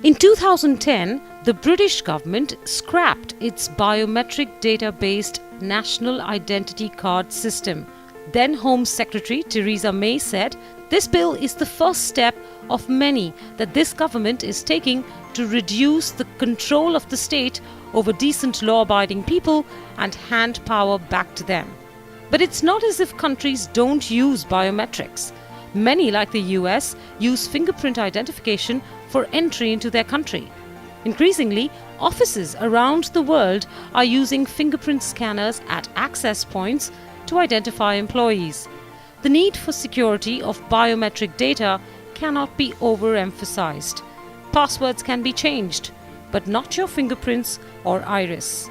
In 2010, the British government scrapped its biometric data-based National Identity Card system. Then Home Secretary Theresa May said this bill is the first step of many that this government is taking to reduce the control of the state over decent law-abiding people and hand power back to them. But it's not as if countries don't use biometrics. Many, like the US, use fingerprint identification for entry into their country. Increasingly, offices around the world are using fingerprint scanners at access points to identify employees. The need for security of biometric data cannot be overemphasized. Passwords can be changed, but not your fingerprints or iris.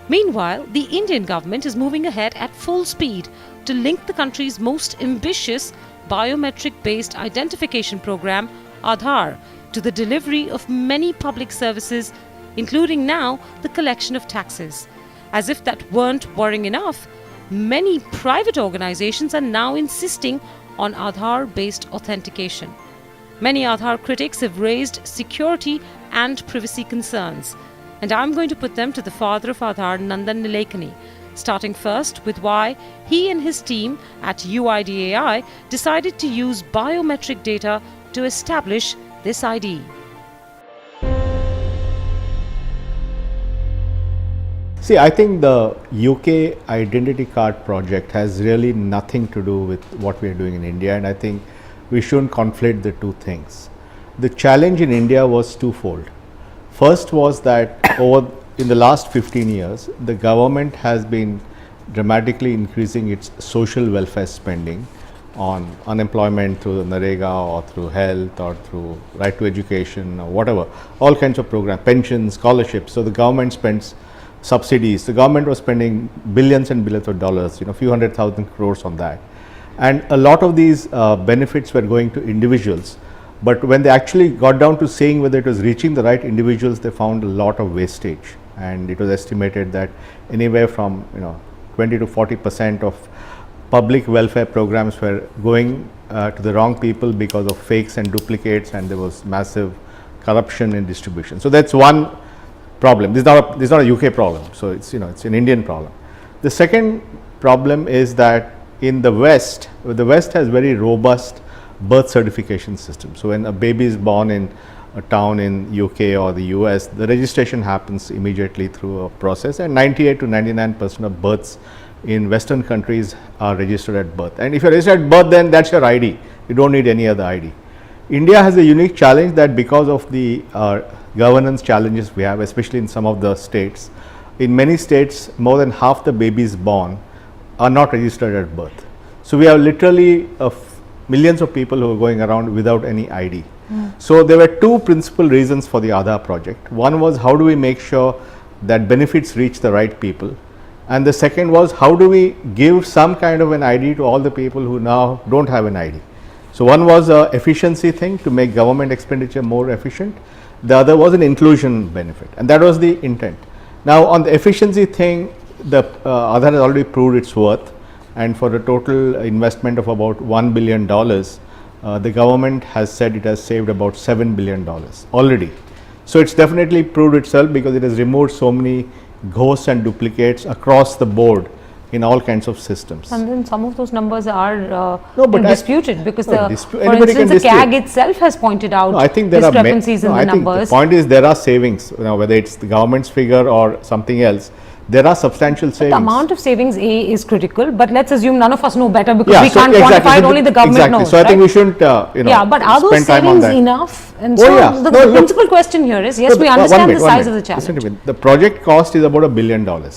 Meanwhile, the Indian government is moving ahead at full speed to link the country's most ambitious biometric-based identification program, Aadhar, to the delivery of many public services, including now the collection of taxes. As if that weren't worrying enough, many private organizations are now insisting on Aadhar-based authentication. Many Aadhar critics have raised security and privacy concerns, and I'm going to put them to the father of Aadhar, Nandan Nilekani, starting first with why he and his team at UIDAI decided to use biometric data to establish this ID. See, I think the UK identity card project has really nothing to do with what we are doing in India, and I think we shouldn't conflate the two things. The challenge in India was twofold. First was that in the last 15 years, the government has been dramatically increasing its social welfare spending on unemployment through Meneka or through health or through right to education or whatever, all kinds of programs, pensions, scholarships. So the government spends subsidies. The government was spending billions and billions of dollars, a few 100,000 crores on that. And a lot of these benefits were going to individuals. But when they actually got down to saying whether it was reaching the right individuals, they found a lot of wastage. And it was estimated that anywhere from 20 to 40% of public welfare programs were going to the wrong people because of fakes and duplicates, and there was massive corruption in distribution. So that's one problem. This is not a UK problem. So it's it's an Indian problem. The second problem is that in the West has very robust birth certification system. So when a baby is born in a town in UK or the US, the registration happens immediately through a process, and 98 to 99% of births in Western countries are registered at birth. And if you're registered at birth, then that's your ID. You don't need any other ID. India has a unique challenge that because of the governance challenges we have, especially in some of the states, in many states more than half the babies born are not registered at birth. So we have literally millions of people who are going around without any ID. So there were two principal reasons for the Aadhar project. One was how do we make sure that benefits reach the right people, and the second was how do we give some kind of an ID to all the people who now don't have an ID. So one was a efficiency thing to make government expenditure more efficient. The other was an inclusion benefit, and that was the intent. Now on the efficiency thing, the Aadhar has already proved its worth, and for a total investment of about $1 billion, the government has said it has saved about $7 billion already. So it's definitely proved itself because it has removed so many ghosts and duplicates across the board in all kinds of systems. And then some of those numbers are disputed because for instance, the CAG itself has pointed out discrepancies in the numbers. The point is there are savings, whether it's the government's figure or something else. There are substantial savings. The amount of savings is critical, but let's assume none of us know better because we can't quantify it, only the government knows. So I think we shouldn't but are those savings enough? And so the principal question here is, yes, we understand the size of the challenge. Listen to me. The project cost is about $1 billion.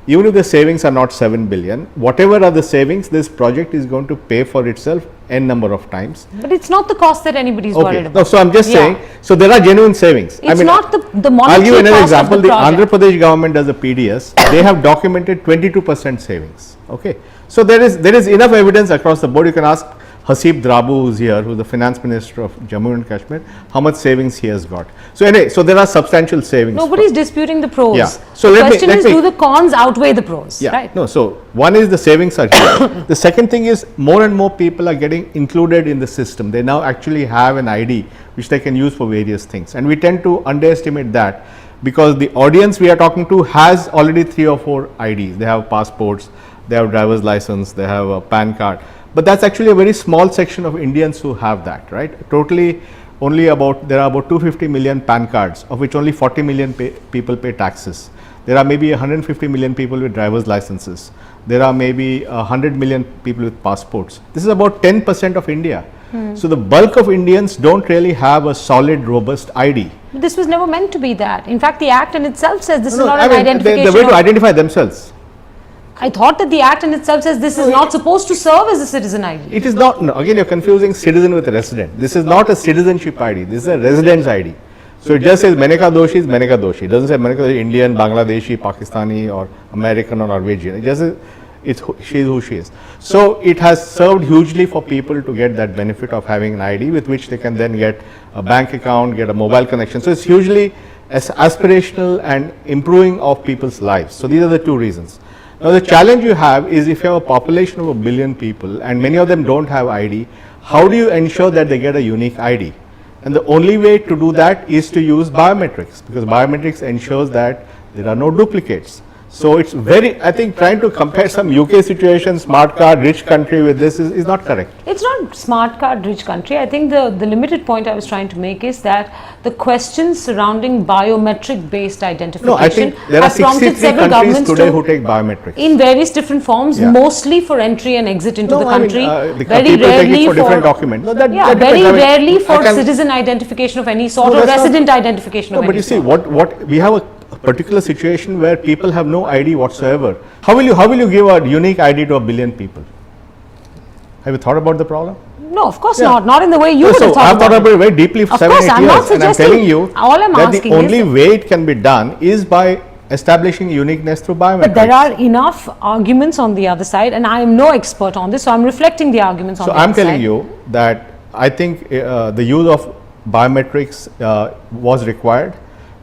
Even if the savings are not 7 billion, whatever are the savings, this project is going to pay for itself n number of times. But it's not the cost that anybody is worried about. No, so I'm just saying, so there are genuine savings. It's not the monetary I'll give you another cost example. of the Andhra Pradesh government does a PDS. They have documented 22% savings. Okay, so there is enough evidence across the board. You can ask Hasib Drabu, who's here, who's the finance minister of Jammu and Kashmir, how much savings he has got. So anyway, so there are substantial savings. Nobody's disputing the pros. Yeah. So the let question me, is, do the cons outweigh the pros? Yeah. Right? No. So one is the savings are here. The second thing is more and more people are getting included in the system. They now actually have an ID which they can use for various things, and we tend to underestimate that, because the audience we are talking to has already 3 or 4 IDs. They have passports, they have driver's license, they have a PAN card, but that's actually a very small section of Indians who have that, right? Totally only there are about 250 million PAN cards, of which only 40 million people pay taxes. There are maybe 150 million people with driver's licenses. There are maybe 100 million people with passports. This is about 10% of India. So the bulk of Indians don't really have a solid, robust ID. This was never meant to be that. In fact, the Act in itself says this is not an identification. The way to identify themselves. I thought that the Act in itself says this is not supposed to serve as a citizen ID. It is not. No, again, you're confusing citizen with a resident. This is not a citizenship ID. This is a residence ID. So it just says Meneka Doshi is Meneka Doshi. It doesn't say Meneka Doshi Indian, Bangladeshi, Pakistani, or American or Norwegian. It just says she is who she is. So it has served hugely for people to get that benefit of having an ID with which they can then get a bank account, get a mobile connection. So it's hugely aspirational and improving of people's lives. So these are the 2 reasons. Now the challenge you have is, if you have a population of 1 billion people and many of them don't have ID, how do you ensure that they get a unique ID? And the only way to do that is to use biometrics, because biometrics ensures that there are no duplicates. So it's very, I think trying to compare some UK situation, smart card, rich country with this is not correct. It's not smart card, rich country. I think the limited point I was trying to make is that the questions surrounding biometric based identification, No, I think there are 63 countries today who take biometrics. In various different forms, mostly for entry and exit into the country. Very rarely for different documents. No, very rarely for citizen identification of any sort, or resident identification of any sort. But you see, what we have a particular situation where people have no ID whatsoever. How will you give a unique ID to 1 billion people? Have you thought about the problem? No, of course not. Not in the way you would have thought I've thought about it very deeply for 7 8 years, and I'm telling you that the only is way it can be done is by establishing uniqueness through biometrics. But there are enough arguments on the other side, and I am no expert on this, so I'm reflecting the arguments on the other side. So I'm telling you that I think the use of biometrics was required.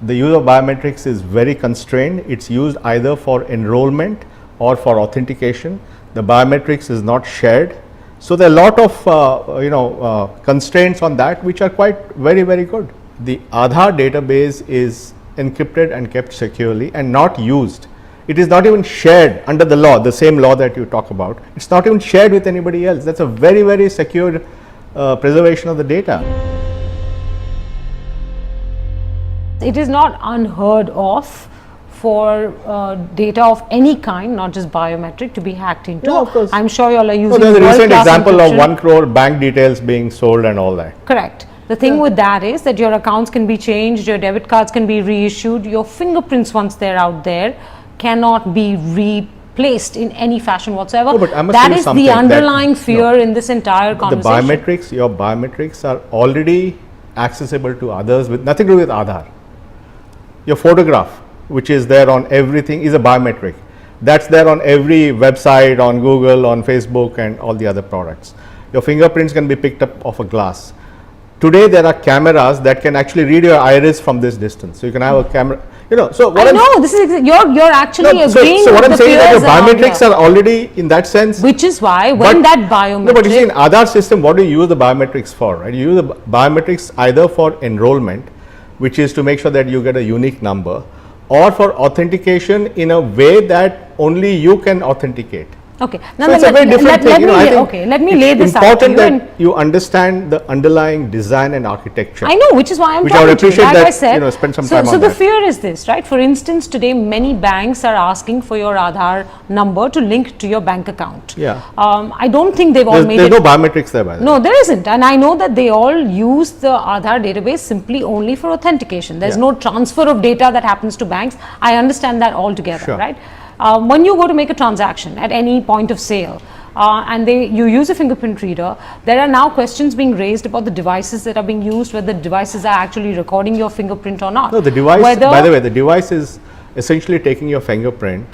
The use of biometrics is very constrained. It's used either for enrollment or for authentication. The biometrics is not shared. So there are a lot of constraints on that, which are quite very good. The Aadhar database is encrypted and kept securely and not used. It is not even shared under the law, the same law that you talk about. It's not even shared with anybody else. That's a very secure preservation of the data. It is not unheard of for data of any kind, not just biometric, to be hacked into. Yeah, of course. I'm sure you all are using there's a recent example encryption. of 1 crore bank details being sold and all that. Correct. The thing with that is that your accounts can be changed, your debit cards can be reissued, your fingerprints, once they're out there, cannot be replaced in any fashion whatsoever. No, but I must that tell you is the underlying fear in this entire conversation. Your biometrics are already accessible to others with nothing to do with Aadhar. Your photograph, which is there on everything, is a biometric. That's there on every website, on Google, on Facebook, and all the other products. Your fingerprints can be picked up off a glass. Today there are cameras that can actually read your iris from this distance. So you can have a camera, so what this is you're actually agreeing. So what with I'm saying is that your biometrics are already in that sense. Which is why when that biometric. No, but you see, in Aadhar system, what do you use the biometrics for? Right? You use the biometrics either for enrollment, which is to make sure that you get a unique number, or for authentication in a way that only you can authenticate. Okay. Now, so it's a very different thing. Let me lay this out. It's important that you understand the underlying design and architecture. I know, which is why I'm talking to you. Like that, I said, spend some time on that. So the that. fear is this, right? For instance, today many banks are asking for your Aadhar number to link to your bank account. Yeah. I don't think they've all made There's no biometrics there, by the way. No, there isn't. And I know that they all use the Aadhar database simply only for authentication. There's no transfer of data that happens to banks. I understand that altogether, right? When you go to make a transaction at any point of sale and you use a fingerprint reader, there are now questions being raised about the devices that are being used, whether the devices are actually recording your fingerprint or not. No, the device, by the way, the device is essentially taking your fingerprint,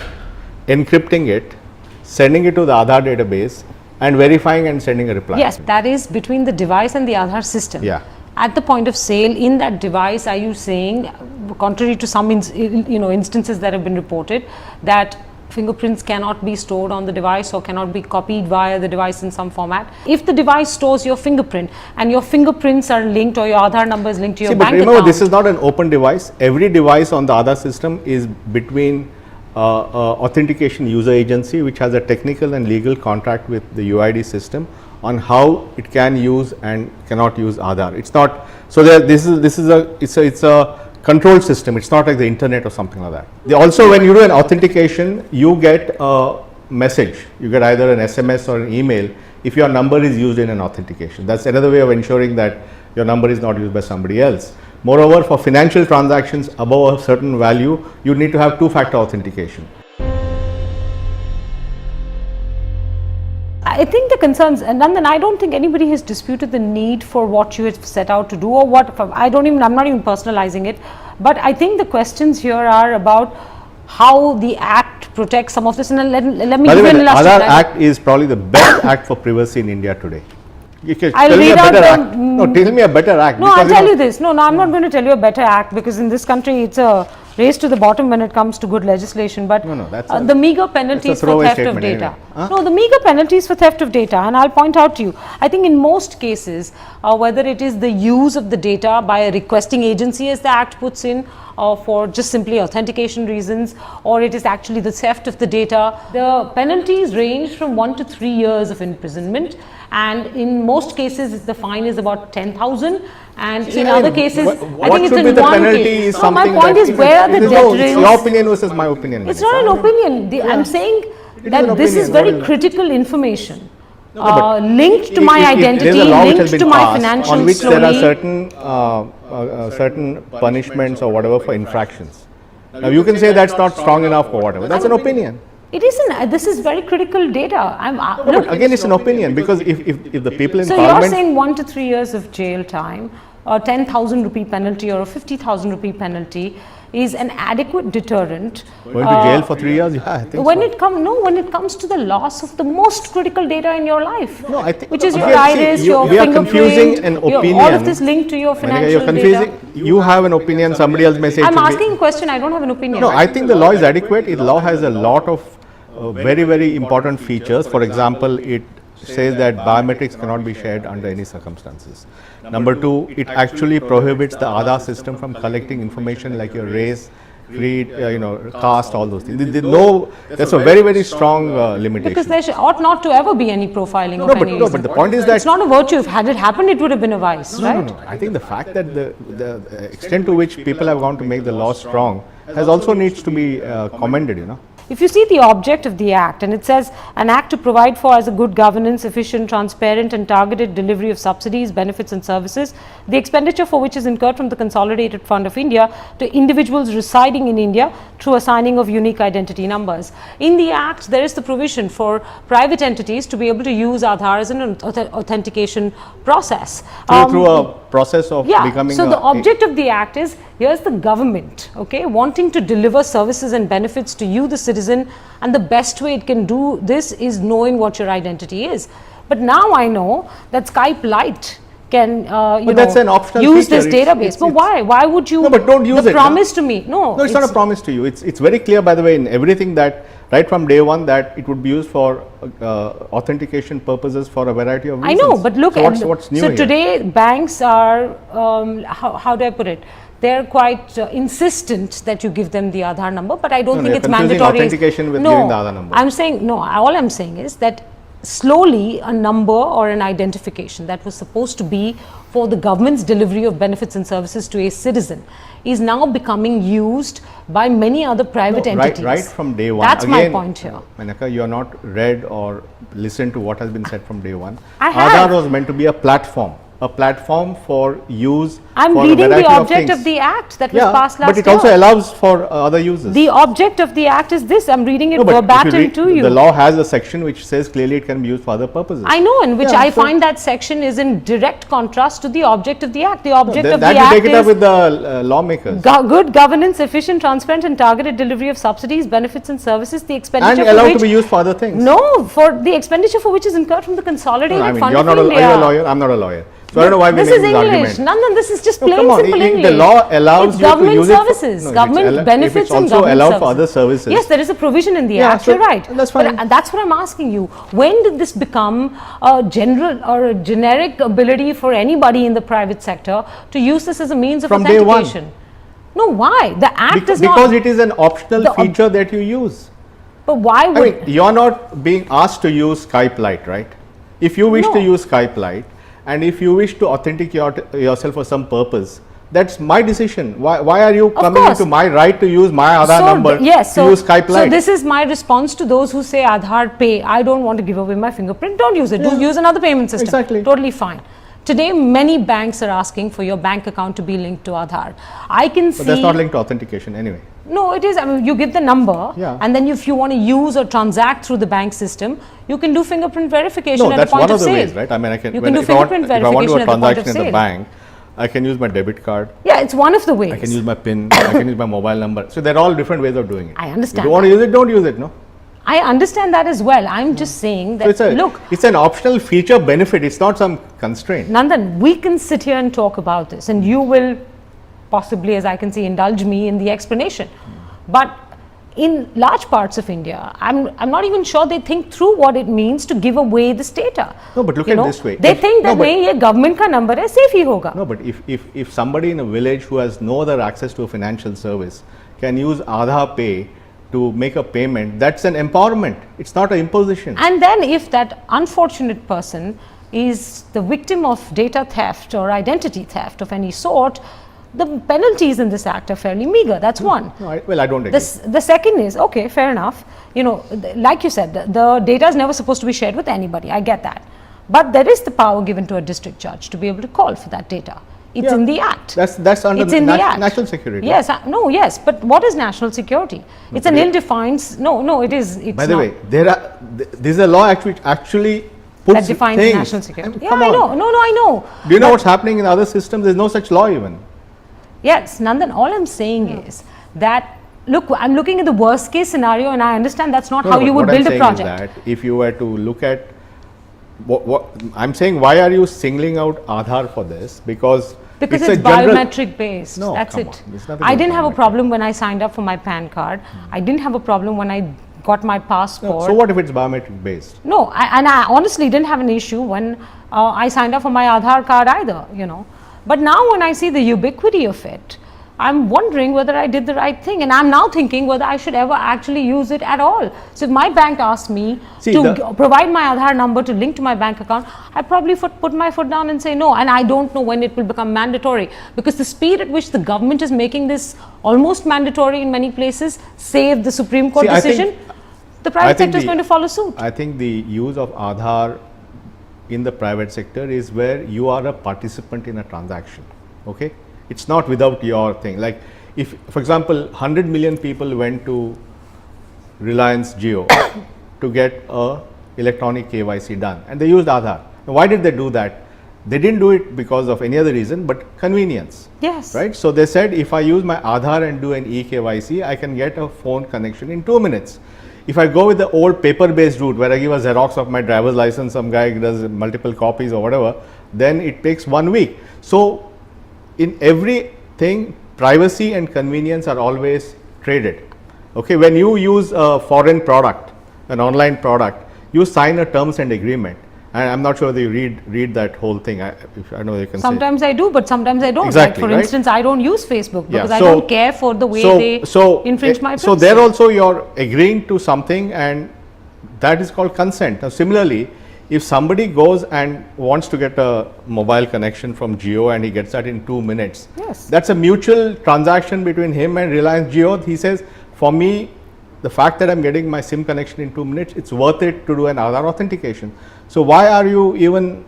encrypting it, sending it to the Aadhar database, and verifying and sending a reply. Yes, that is between the device and the Aadhar system. Yeah. At the point of sale, in that device, are you saying, contrary to some instances that have been reported, that fingerprints cannot be stored on the device or cannot be copied via the device in some format? If the device stores your fingerprint and your fingerprints are linked or your Aadhar number is linked to your bank remember, account. this is not an open device. Every device on the Aadhar system is between authentication user agency, which has a technical and legal contract with the UID system on how it can use and cannot use Aadhar. It's not, so it's a controlled system. It's not like the internet or something like that. Also, when you do an authentication, you get a message. You get either an SMS or an email if your number is used in an authentication. That's another way of ensuring that your number is not used by somebody else. Moreover, for financial transactions above a certain value, you need to have two-factor authentication. I think the concerns, and Nandan, I don't think anybody has disputed the need for what you have set out to do, or what, I'm not even personalizing it, but I think the questions here are about how the Act protects some of this. And let me By the give way, you the an Aadhar illustration. Act is probably the best act for privacy in India today. I'll read out the, no, tell me a better act. No, I'll tell you this. No, I'm not going to tell you a better act, because in this country it's a race to the bottom when it comes to good legislation. But the meager penalties for theft of data. No, the meager penalties for theft of data, and I'll point out to you, I think in most cases, whether it is the use of the data by a requesting agency, as the Act puts in, for just simply authentication reasons, or it is actually the theft of the data, the penalties range from 1 to 3 years of imprisonment, and in most cases the fine is about 10,000, and in other cases I think it's in one case. So my point is, where are the deterrents? Your opinion versus my opinion. It's not an opinion. I'm saying that this is very critical information. Linked to my identity, linked to my financial on which story. There are certain punishments or whatever for infractions. Now you can say that's not strong enough or whatever. That's an opinion. It isn't. This is very critical data. But again, it's an opinion, because if the people in so Parliament. So you're saying 1 to 3 years of jail time, or 10,000 rupee penalty, or a 50,000 rupee penalty is an adequate deterrent. Going to jail for 3 years? Yeah, I think when it comes to the loss of the most critical data in your life, no, I think, which is your iris, your we are fingerprint, confusing an opinion. All of this linked to your financial you're confusing, data. You have an opinion, somebody else may say. I'm asking a question. I don't have an opinion. No, I think the law is adequate. The law has a lot of very, very important features. For example, it says that biometrics cannot be shared under any circumstances. Number two, it actually prohibits the Aadhar system from collecting information like your race, creed, caste, all those things. That's a very, very strong limitation. Because there ought not to ever be any profiling of any reason. But the point is that it's not a virtue. If had it happened, it would have been a vice, right? No. I think the fact that the extent to which people have gone to make the law strong has also needs to be commended, If you see the object of the Act, and it says an Act to provide for as a good governance, efficient, transparent and targeted delivery of subsidies, benefits and services, the expenditure for which is incurred from the Consolidated Fund of India to individuals residing in India through assigning of unique identity numbers. In the Act, there is the provision for private entities to be able to use Aadhar as an authentication process. Through a process of becoming so the object of the Act is, here's the government, wanting to deliver services and benefits to you, the citizen, and the best way it can do this is knowing what your identity is. But now I know that Skype Lite can that's an optional use feature. this database. But why would you? No, but don't use the it. Promise to me. No, it's not a promise to you. It's very clear, by the way, in everything that right from day one that it would be used for authentication purposes for a variety of reasons. I know, but look, so what's new so here? Today banks are how do I put it? They're quite insistent that you give them the Aadhar number, but I don't think it's mandatory. Authentication with giving the Aadhar number. I'm saying no. All I'm saying is that slowly a number or an identification that was supposed to be for the government's delivery of benefits and services to a citizen is now becoming used by many other private entities. Right from day one. That's my point here. Meneka, you are not read or listened to what has been said from day one. I have. Aadhar was meant to be a platform. a platform for use. I'm for reading a the variety object of the act that was passed last but it year. also allows for other uses. The object of the act is this. I'm reading it No, but if you verbatim read, to you. the law has a section which says clearly it can be used for other purposes. I know, in which Yeah, I so- find that section is in direct contrast to the object of the act. The object of that the you act take it up is with the lawmakers. good governance, efficient, transparent, and targeted delivery of subsidies, benefits, and services. The expenditure And for allowed which to be used for other things. no, for the expenditure for which is incurred from the consolidated No, I mean, fund you're of not a, are India. you a lawyer? I'm not a lawyer. So I don't know why we This make is this English. argument. Nandan, this is just No, plain come on, simple English. the law allows it's you to government use it for- services, no, if government it's benefits, if it's and also government allowed services. for other services. Yes, there is a provision in the Yeah, act. so You're right. that's fine. But that's what I'm asking you. When did this become a general or a generic ability for anybody in the private sector to use this as a means of From day one. authentication? No, why? The act is not. Because it is an optional The feature that you use. But why I would? mean, you're not being asked to use Skype Lite, right? If you wish No. to use Skype Lite, and if you wish to authenticate yourself for some purpose, that's my decision. Why are you coming course. into my right to use my Aadhar number yes, to use Skype Lite? So this is my response to those who say Aadhar pay. I don't want to give away my fingerprint. Don't use it. Yeah. Do use another payment system. Exactly. Totally fine. Today, many banks are asking for your bank account to be linked to Aadhar. I can see. But that's not linked to authentication anyway. No, it is. I mean, you give the number, Yeah. and then if you want to use or transact through the bank system, you can do fingerprint verification No, at that's the point one of the sale. ways, right? I mean, I can. You when- can do if I want- fingerprint if I want to do verification a at the point of transaction in the sale. bank, I can use my debit card. Yeah, it's one of the ways. I can use my PIN. I can use my mobile number. So they're all different ways of doing it. I understand If you want to use it, don't use it. No. I understand that as well. I'm just saying that, So look, it's an optional feature benefit. It's not some constraint. Nandan, we can sit here and talk about this, and you will possibly, as I can see, indulge me in the explanation. But in large parts of India, I'm not even sure they think through what it means to give away this data. No, but look You at know, this way. They If- think no, that but- नहीं ये government का number है, safe ही होगा. No, but if somebody in a village who has no other access to a financial service can use Aadhar Pay to make a payment, that's an empowerment. It's not an imposition. And then if that unfortunate person is the victim of data theft or identity theft of any sort, the penalties in this act are fairly meager. That's one. No, I don't agree. The second is, okay, fair enough. You know, like you said, the data is never supposed to be shared with anybody. I get that. But there is the power given to a district judge to be able to call for that data. It's Yeah, in the act. That's under It's in the act. national security. Yes, no, yes. But what is national security? It's an ill-defined, no, it is. It's By the not. way, there's a law which actually puts That defines things. national security. Yeah, Come I on. know. No, I know. Do you know what's happening in other systems? There's no such law even. Yes, Nandan, all I'm saying is that, look, I'm looking at the worst case scenario, and I understand that's not No, how but you would what build I'm a saying is project. that if you were to look at what I'm saying, why are you singling out Aadhar for this? Because Because a it's general- biometric based. No, That's come it. on. There's nothing I like didn't have a biometric. problem when I signed up for my PAN card. I didn't have a problem when I got my passport. So what if it's biometric based? No, and I honestly didn't have an issue when I signed up for my Aadhar card either, you know. But now when I see the ubiquity of it, I'm wondering whether I did the right thing, and I'm now thinking whether I should ever actually use it at all. So if my bank asked me See, to the- provide my Aadhar number to link to my bank account, I probably put my foot down and say no. And I don't know when it will become mandatory, because the speed at which the government is making this almost mandatory in many places, save the Supreme Court See, I think- decision, the I private think sector is the- going to follow suit. I think the use of Aadhar in the private sector is where you are a participant in a transaction. Okay, it's not without your thing. Like if, for example, 100 million people went to Reliance Jio to get a electronic KYC done, and they used Aadhar. Now, why did they do that? They didn't do it because of any other reason, but convenience. Yes. Right. So they said, if I use my Aadhar and do an eKYC, I can get a phone connection in 2 minutes. If I go with the old paper-based route where I give a Xerox of my driver's license, some guy does multiple copies or whatever, then it takes 1 week. So in everything, privacy and convenience are always traded. Okay, when you use a foreign product, an online product, you sign a terms and agreement. And I'm not sure whether you read that whole thing. I know you can Sometimes I do, but sometimes I don't. Exactly, like for right? instance, I don't use Facebook because Yeah, I don't care for the way they infringe my privacy. So there also you're agreeing to something, and that is called consent. Now similarly, if somebody goes and wants to get a mobile connection from Jio and he gets that in 2 minutes, Yes. that's a mutual transaction between him and Reliance Jio. He says, for me, the fact that I'm getting my SIM connection in 2 minutes, it's worth it to do an Aadhar authentication. So why are you even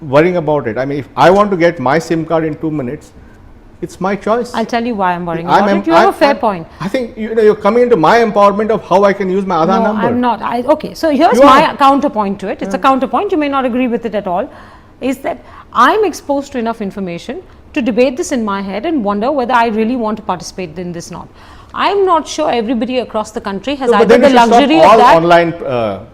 worrying about it. I mean, if I want to get my SIM card in 2 minutes, it's my choice. I'll tell you why I'm worrying about it. You have a fair point. I think you're coming into my empowerment of how I can use my Aadhar number. No, I'm not. Okay, so here's my counterpoint to it. It's a counterpoint. You may not agree with it at all. Is that I'm exposed to enough information to debate this in my head and wonder whether I really want to participate in this or not. I'm not sure everybody across the country has either the luxury of that. All online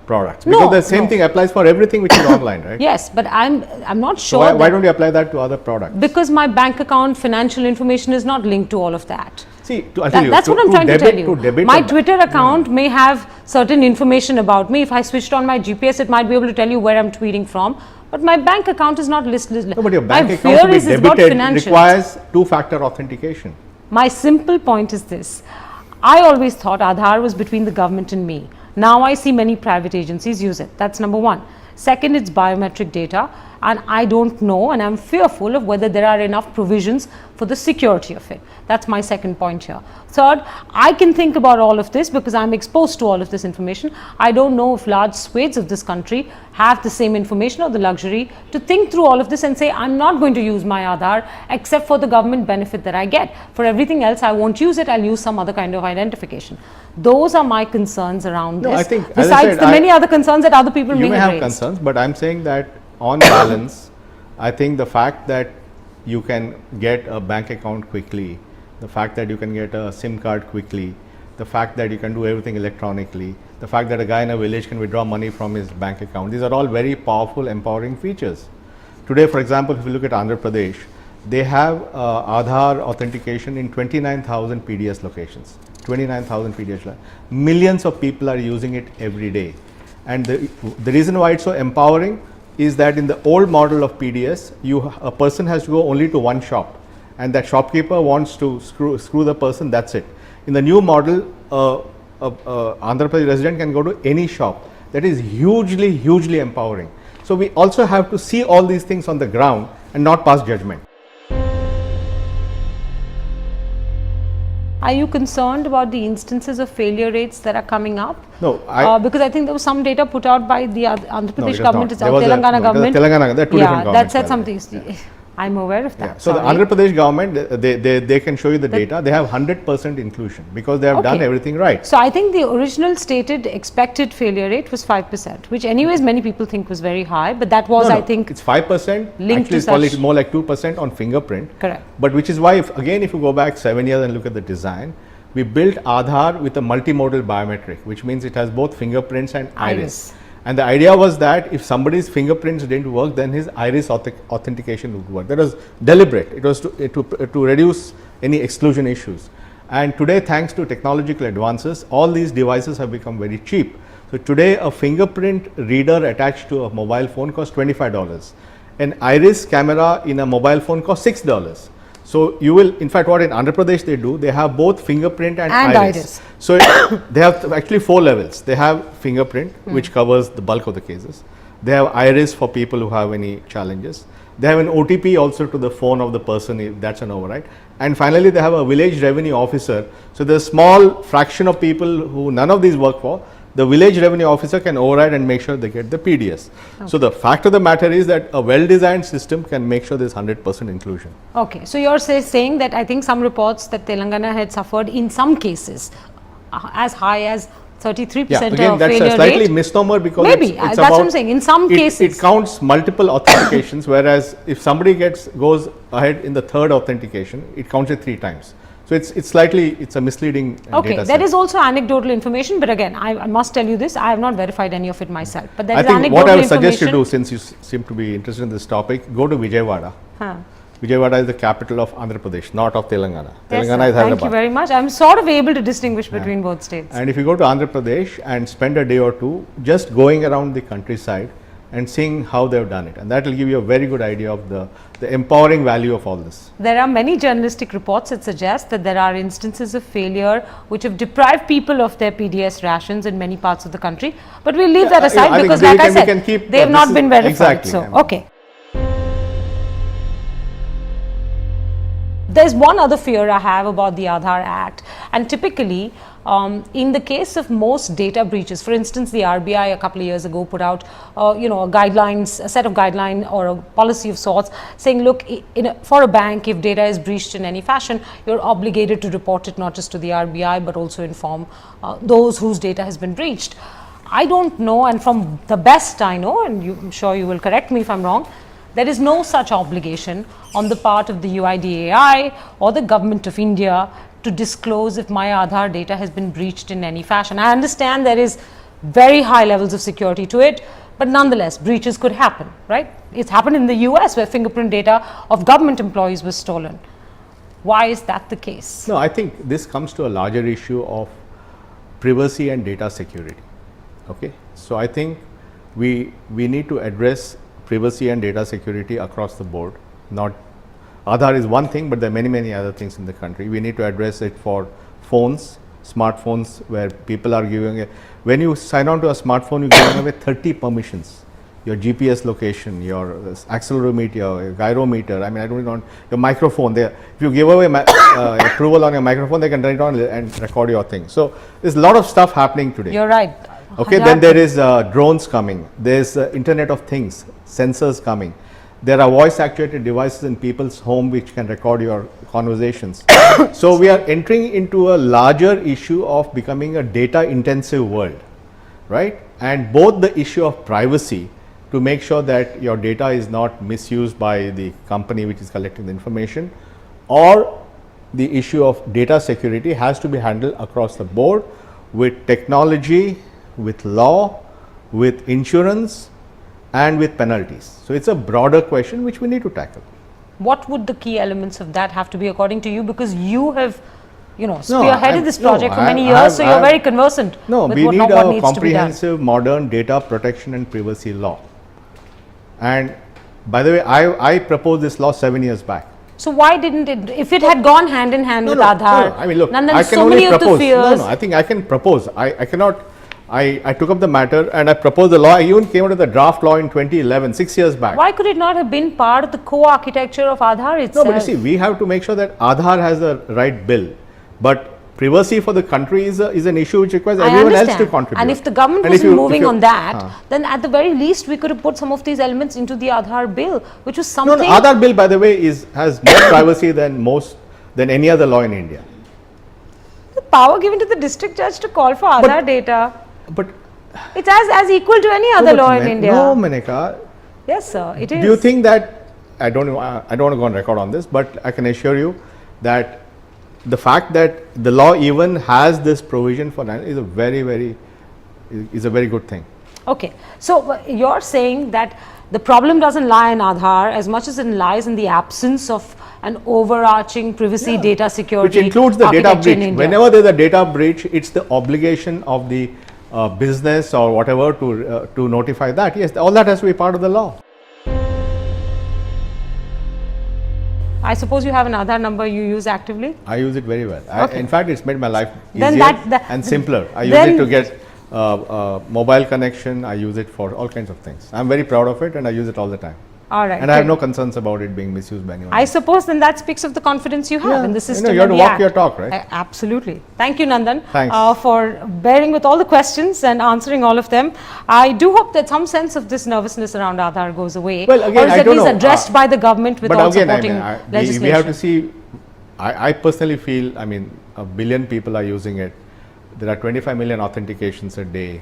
products, because the same thing applies for everything which is online, right? Yes, but I'm not sure. So why don't you apply that to other products? Because my bank account financial information is not linked to all of that. See, that's what I'm trying to tell you. My Twitter account may have certain information about me. If I switched on my GPS, it might be able to tell you where I'm tweeting from. But my bank account is not listed. No, but your bank account to be debited requires two-factor authentication. My simple point is this. I always thought Aadhar was between the government and me. Now I see many private agencies use it. That's number one. Second, it's biometric data, and I don't know, and I'm fearful of whether there are enough provisions for the security of it. That's my second point here. Third, I can think about all of this because I'm exposed to all of this information. I don't know if large swathes of this country have the same information or the luxury to think through all of this and say, I'm not going to use my Aadhar except for the government benefit that I get. For everything else, I won't use it. I'll use some other kind of identification. Those are my concerns around this. I think, besides the many other concerns that other people may have raised. Concerns, but I'm saying that on balance, I think the fact that you can get a bank account quickly, the fact that you can get a SIM card quickly, the fact that you can do everything electronically, the fact that a guy in a village can withdraw money from his bank account, these are all very powerful, empowering features. Today, for example, if you look at Andhra Pradesh, they have Aadhar authentication in 29,000 PDS locations. 29,000 PDS. Millions of people are using it every day. And the reason why it's so empowering is that in the old model of PDS, a person has to go only to one shop, and that shopkeeper wants to screw the person, that's it. In the new model, Andhra Pradesh resident can go to any shop. That is hugely empowering. So we also have to see all these things on the ground and not pass judgment. Are you concerned about the instances of failure rates that are coming up? No, because I think there was some data put out by the Andhra Pradesh government, Telangana government. Telangana, there are two different governments. That said something. Yeah. I'm aware of that. Yeah. So the Andhra Pradesh government, they can show you the data. They have 100% inclusion because they have done everything right. So I think the original stated expected failure rate was 5%, which anyways many people think was very high, but that was I think it's 5%. Actually, it's probably more like 2% on fingerprint. Correct. But which is why, if you go back 7 years and look at the design, we built Aadhar with a multimodal biometric, which means it has both fingerprints and iris. And the idea was that if somebody's fingerprints didn't work, then his iris authentication would work. That was deliberate. It was to reduce any exclusion issues. And today, thanks to technological advances, all these devices have become very cheap. So today, a fingerprint reader attached to a mobile phone costs $25. An iris camera in a mobile phone costs $6. So you will, in fact, what in Andhra Pradesh they do, they have both fingerprint and iris. So they have actually 4 levels. They have fingerprint, which covers the bulk of the cases. They have iris for people who have any challenges. They have an OTP also to the phone of the person if that's an override. And finally, they have a village revenue officer. So there's a small fraction of people who none of these work for. The village revenue officer can override and make sure they get the PDS. Okay. So the fact of the matter is that a well-designed system can make sure there's 100% inclusion. Okay, so you're saying that I think some reports that Telangana had suffered in some cases as high as 33% again, that's a slightly misnomer because maybe that's what I'm saying. In some cases, it counts multiple authentications, whereas if somebody goes ahead in the third authentication, it counts it 3 times. So it's a misleading data set. There is also anecdotal information, but again, I must tell you this, I have not verified any of it myself. But there is anecdotal information. What I would suggest you do, since you seem to be interested in this topic, go to Vijayawada. Vijayawada is the capital of Andhra Pradesh, not of Telangana. Yes, Telangana is Hyderabad. Thank you very much. I'm sort of able to distinguish between both states. And if you go to Andhra Pradesh and spend a day or two just going around the countryside and seeing how they've done it, and that will give you a very good idea of the empowering value of all this. There are many journalistic reports that suggest that there are instances of failure which have deprived people of their PDS rations in many parts of the country, but we'll leave that aside because like I said, they have not been verified. Exactly. So, okay. There's one other fear I have about the Aadhar Act, and typically in the case of most data breaches, for instance, the RBI a couple of years ago put out a set of guidelines or a policy of sorts saying, look, for a bank, if data is breached in any fashion, you're obligated to report it not just to the RBI but also inform those whose data has been breached. I don't know, and from the best I know, and I'm sure you will correct me if I'm wrong, there is no such obligation on the part of the UIDAI or the Government of India to disclose if my Aadhar data has been breached in any fashion. I understand there is very high levels of security to it, but nonetheless, breaches could happen, right? It's happened in the US where fingerprint data of government employees was stolen. Why is that the case? No, I think this comes to a larger issue of privacy and data security. Okay, so I think we need to address privacy and data security across the board. Not Aadhar is one thing, but there are many other things in the country. We need to address it for phones, smartphones, where people are giving when you sign on to a smartphone, you're giving away 30 permissions. Your GPS location, your accelerometer, your gyrometer, I mean, I don't know, your microphone. If you give away approval on your microphone, they can turn it on and record your thing. So there's a lot of stuff happening today. You're right. Okay, then there is drones coming, there's Internet of Things, sensors coming, there are voice actuated devices in people's home which can record your conversations. So we are entering into a larger issue of becoming a data intensive world, right? And both the issue of privacy, to make sure that your data is not misused by the company which is collecting the information, or the issue of data security has to be handled across the board with technology, with law, with insurance, and with penalties. So it's a broader question which we need to tackle. What would the key elements of that have to be according to you? Because you have, spearheaded this project for many years, so you're very conversant with what needs to be done. We need a comprehensive modern data protection and privacy law. And by the way, I proposed this law 7 years back. So why didn't it, if it had gone hand in hand with Aadhar? No, I mean, look, Nandan, I can so only many propose. Of the fears. I think I can propose. I cannot. I took up the matter and I proposed the law. I even came out with the draft law in 2011, 6 years back. Why could it not have been part of the co-architecture of Aadhar itself? No, but you see, we have to make sure that Aadhar has the right bill. But privacy for the country is an issue which requires everyone else to contribute. And if the government wasn't moving on that, then at the very least we could have put some of these elements into the Aadhar bill, which was something. No, Aadhar bill, by the way, has more privacy than any other law in India. The power given to the district judge to call for Aadhar data. But it's as equal to any other law in India. No, Meneka. Yes, sir, it is. Do you think that, I don't want to go on record on this, but I can assure you that the fact that the law even has this provision for that is a very good thing. Okay, so you're saying that the problem doesn't lie in Aadhar as much as it lies in the absence of an overarching privacy data security, which includes the data breach. Whenever there's a data breach, it's the obligation of the business or whatever to notify that. Yes, all that has to be part of the law. I suppose you have an Aadhar number you use actively? I use it very well. Okay. In fact, it's made my life easier and simpler. I use it to get mobile connection. I use it for all kinds of things. I'm very proud of it and I use it all the time. All right. And I have no concerns about it being misused by anyone. I suppose then that speaks of the confidence you have in the system. You have to walk your talk, right? Absolutely. Thank you, Nandan, Thanks. For bearing with all the questions and answering all of them. I do hope that some sense of this nervousness around Aadhar goes away. Well, again, or is at least addressed by the government with all supporting legislation. We have to see, I personally feel, I mean, 1 billion people are using it. There are 25 million authentications a day.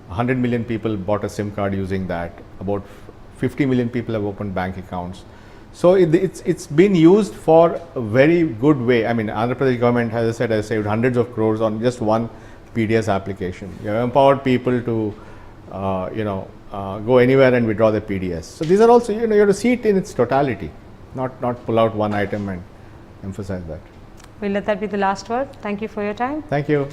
100 million people bought a SIM card using that. About 50 million people have opened bank accounts. So it's been used for a very good way. I mean, Andhra Pradesh government, as I said, has saved hundreds of crores on just one PDS application. You have empowered people to, go anywhere and withdraw the PDS. So these are also, you have to see it in its totality, not pull out one item and emphasize that. We'll let that be the last word. Thank you for your time. Thank you.